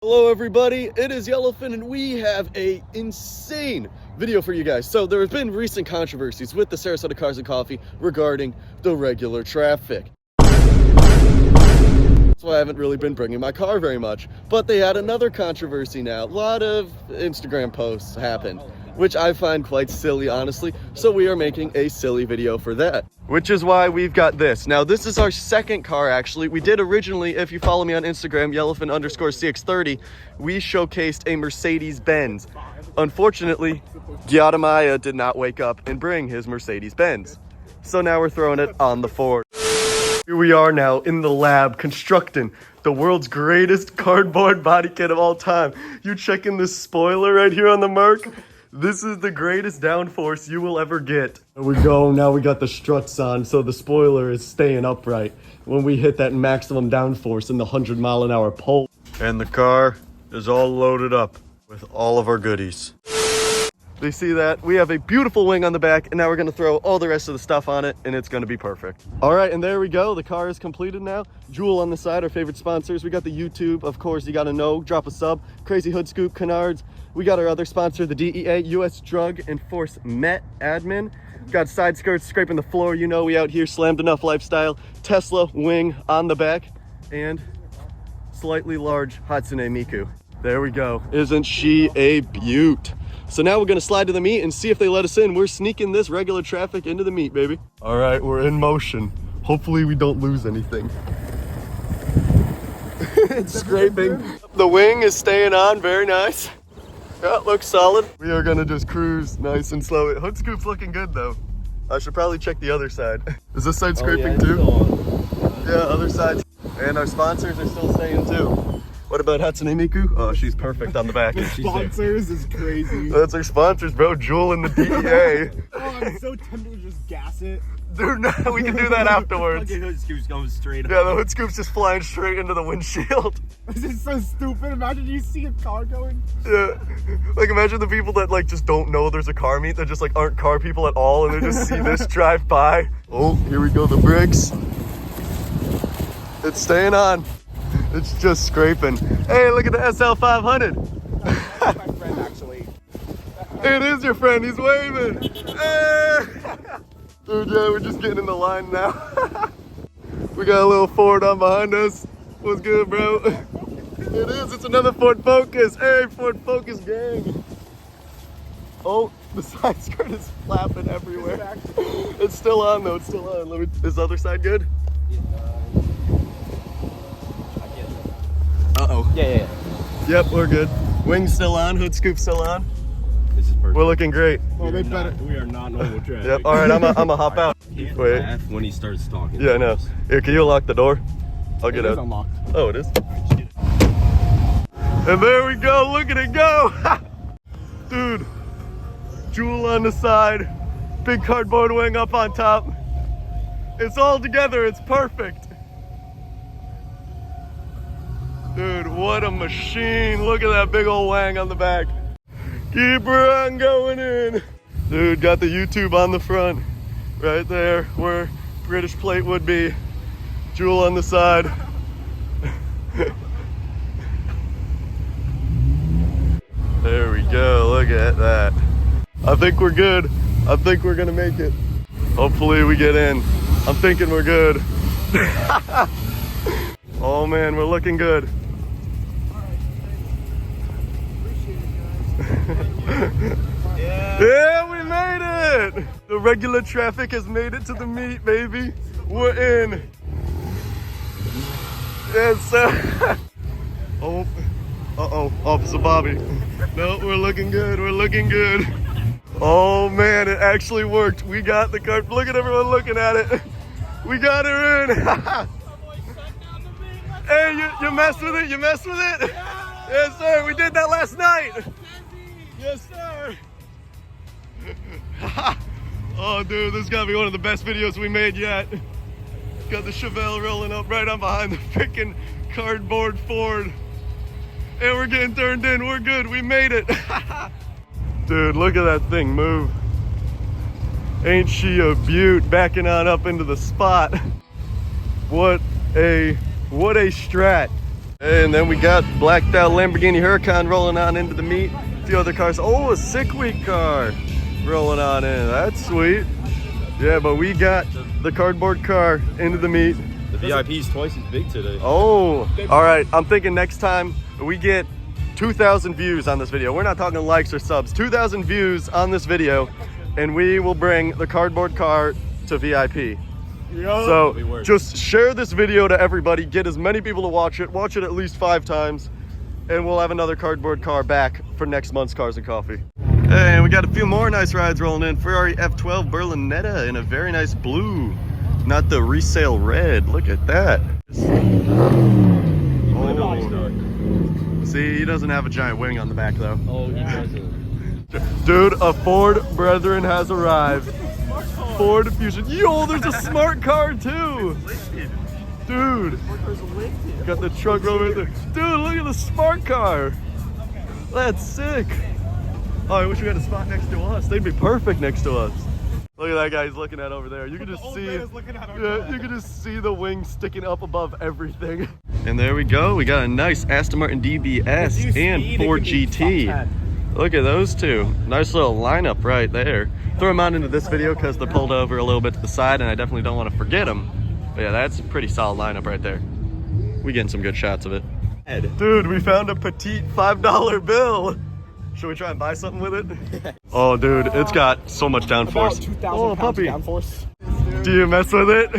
Hello everybody, it is Yellowfin and we have a insane video for you guys. So there have been recent controversies with the Sarasota Cars and Coffee regarding the regular traffic. That's why I haven't really been bringing my car very much. But they had another controversy now. A lot of Instagram posts happened, which I find quite silly, honestly. So we are making a silly video for that. Which is why we've got this. Now, this is our second car, actually. We did originally, if you follow me on Instagram, Yellowfin_CX30, we showcased a Mercedes-Benz. Unfortunately, Giadomaya did not wake up and bring his Mercedes-Benz. So now we're throwing it on the Ford. Here we are now in the lab constructing the world's greatest cardboard body kit of all time. You checking this spoiler right here on the Merc? This is the greatest downforce you will ever get. There we go, now we got the struts on, so the spoiler is staying upright when we hit that maximum downforce in the 100-mile-an-hour pole. And the car is all loaded up with all of our goodies. Do you see that? We have a beautiful wing on the back, and now we're gonna throw all the rest of the stuff on it, and it's gonna be perfect. All right, and there we go. The car is completed now. Jewel on the side, our favorite sponsors. We got the YouTube, of course, you gotta know, drop a sub. Crazy Hood Scoop, Canards. We got our other sponsor, the DEA, US Drug Enforcement Admin. Got side skirts scraping the floor, you know we out here, Slammed Enough Lifestyle. Tesla wing on the back, and slightly large Hatsune Miku. There we go. Isn't she a beaut? So now we're gonna slide to the meet and see if they let us in. We're sneaking this regular traffic into the meet, baby. All right, we're in motion. Hopefully we don't lose anything. It's scraping. The wing is staying on, very nice. Yeah, looks solid. We are gonna just cruise nice and slow. Hood scoop's looking good though. I should probably check the other side. Is this side scraping too? Yeah, other side. And our sponsors are still staying too. What about Hatsune Miku? Oh, she's perfect on the back. Sponsors is crazy. That's our sponsors, bro. Jewel and the DEA. Oh, I'm so tempted to just gas it. Dude, no, we can do that afterwards. Fucking hood scoop's going straight up. Yeah, the hood scoop's just flying straight into the windshield. This is so stupid. Imagine you see a car going. Yeah. Like, imagine the people that, like, just don't know there's a car meet. That just, like, aren't car people at all, and they just see this drive by. Oh, here we go, the brakes. It's staying on. It's just scraping. Hey, look at the SL500. That's my friend, actually. It is your friend, he's waving. Hey! Dude, yeah, we're just getting in the line now. We got a little Ford on behind us. What's good, bro? It is, it's another Ford Focus. Hey, Ford Focus gang. Oh, the side skirt is flapping everywhere. It's still on though, it's still on. Is the other side good? Uh-oh. Yeah. Yep, we're good. Wing's still on, hood scoop's still on. This is perfect. We're looking great. Well, they better. We are not normal traffic. Yep, all right, I'm a hop out. Can't Wait. laugh when he starts talking. Yeah, I know. Here, can you lock the door? I'll get It is out. unlocked. Oh, it is? And there we go, look at it go! Dude, Jewel on the side, big cardboard wing up on top. It's all together, it's perfect. Dude, what a machine. Look at that big old wang on the back. Keep her on going in. Dude, got the YouTube on the front. Right there, where British plate would be. Jewel on the side. There we go, look at that. I think we're good. I think we're gonna make it. Hopefully we get in. I'm thinking we're good. Oh man, we're looking good. Yeah, we made it! The regular traffic has made it to the meet, baby. We're in. Yes, sir. Oh, uh-oh, Officer Bobby. No, we're looking good, we're looking good. Oh man, it actually worked. We got the car. Look at everyone looking at it. We got her in. Hey, you messed with it? You messed with it? Yeah. Yes, sir. We did that last night. Yes, sir. Oh, dude, this is gotta be one of the best videos we made yet. Got the Chevelle rolling up right on behind the freaking cardboard Ford. And we're getting turned in. We're good. We made it. Dude, look at that thing move. Ain't she a beaut, backing on up into the spot. What a strat. And then we got blacked out Lamborghini Huracan rolling on into the meet. A few other cars. Oh, a Sick Week car rolling on in. That's sweet. Yeah, but we got the cardboard car into the meet. The VIP's twice as big today. Oh, all right. I'm thinking next time we get 2,000 views on this video. We're not talking likes or subs. 2,000 views on this video, and we will bring the cardboard car to VIP. So just share this video to everybody. Get as many people to watch it. Watch it at least 5 times, and we'll have another cardboard car back for next month's Cars and Coffee. And we got a few more nice rides rolling in. Ferrari F12 Berlinetta in a very nice blue, not the resale red. Look at that. Oh. See, he doesn't have a giant wing on the back though. Oh, he doesn't. Dude, a Ford Brethren has arrived. Ford Fusion. Yo, there's a smart car too. Dude. Got the truck roll right there. Dude, look at the smart car. That's sick. Oh, I wish we had a spot next to us. They'd be perfect next to us. Look at that guy he's looking at over there. You can just see, yeah, you can just see the wings sticking up above everything. And there we go. We got a nice Aston Martin DBS and Ford GT. Look at those two. Nice little lineup right there. Throw them on into this video because they're pulled over a little bit to the side, and I definitely don't want to forget them. But yeah, that's a pretty solid lineup right there. We getting some good shots of it. Dude, we found a petite $5 bill. Should we try and buy something with it? Oh, dude, it's got so much downforce. Oh, puppy. Downforce. Do you mess with it?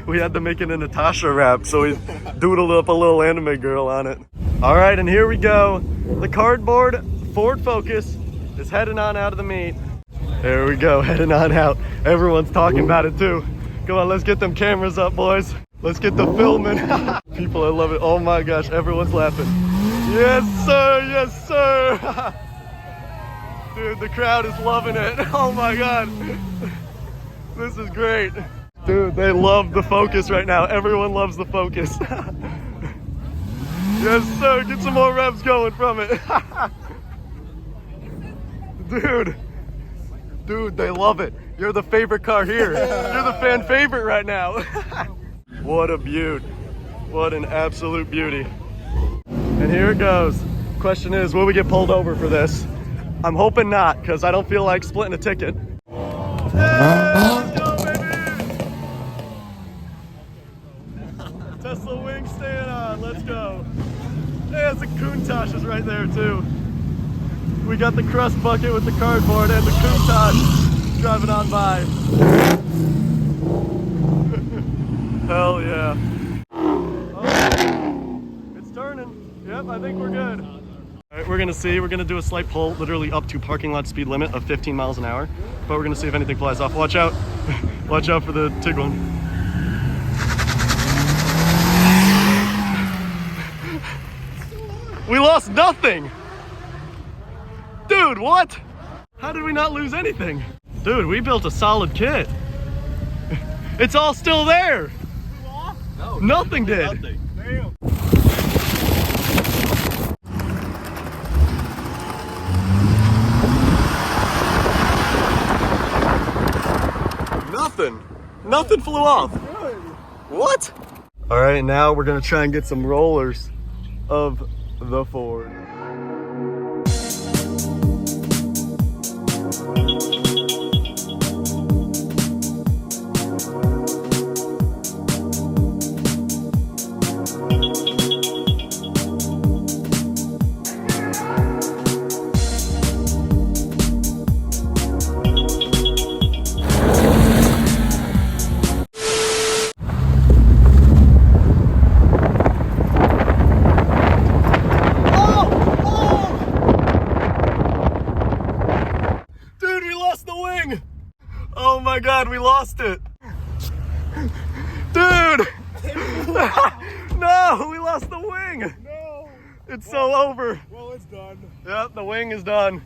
We had to make it a Natasha wrap, so we doodled up a little anime girl on it. All right, and here we go. The cardboard Ford Focus is heading on out of the meet. There we go, heading on out. Everyone's talking about it too. Come on, let's get them cameras up, boys. Let's get the filming. People, I love it. Oh my gosh, everyone's laughing. Yes, sir, yes, sir. Dude, the crowd is loving it. Oh my God. This is great. Dude, they love the Focus right now. Everyone loves the Focus. Yes, sir, get some more revs going from it. Dude, they love it. You're the favorite car here. You're the fan favorite right now. What a beaut. What an absolute beauty. And here it goes. Question is, will we get pulled over for this? I'm hoping not, because I don't feel like splitting a ticket. Yeah, let's go, baby! Tesla wing staying on, let's go. Yeah, the Countach is right there too. We got the crust bucket with the cardboard and the Countach driving on by. Hell yeah. Oh, it's turning. Yep, I think we're good. All right, we're gonna do a slight pull, literally up to parking lot speed limit of 15 miles an hour. But we're gonna see if anything flies off. Watch out. Watch out for the Tiguan. We lost nothing. Dude, what? How did we not lose anything? Dude, we built a solid kit. It's all still there. No, nothing did. Nothing. Damn. Nothing flew off. What? All right, now we're gonna try and get some rollers of the Ford. Oh my God, we lost it. Dude! No, we lost the wing. No. It's so over. Well, it's done. Yep, the wing is done.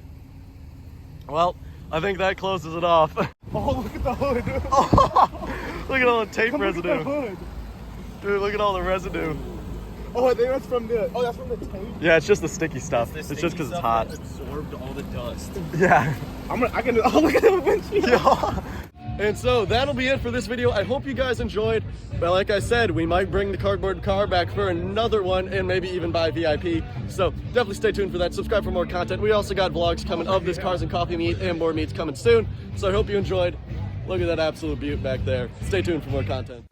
Well, I think that closes it off. Oh, look at the hood. Oh, look at all the tape residue. Look at the hood. Dude, look at all the residue. Oh, I think that's from the. Oh, that's from the tape. Yeah, it's just the sticky stuff. It's just because it's hot. Absorbed all the dust. Yeah. I can. Oh, look at the windshield. Yeah. And so that'll be it for this video. I hope you guys enjoyed. But like I said, we might bring the cardboard car back for another one and maybe even buy VIP. So definitely stay tuned for that. Subscribe for more content. We also got vlogs coming of this Cars and Coffee meet and more meets coming soon. So I hope you enjoyed. Look at that absolute beaut back there. Stay tuned for more content.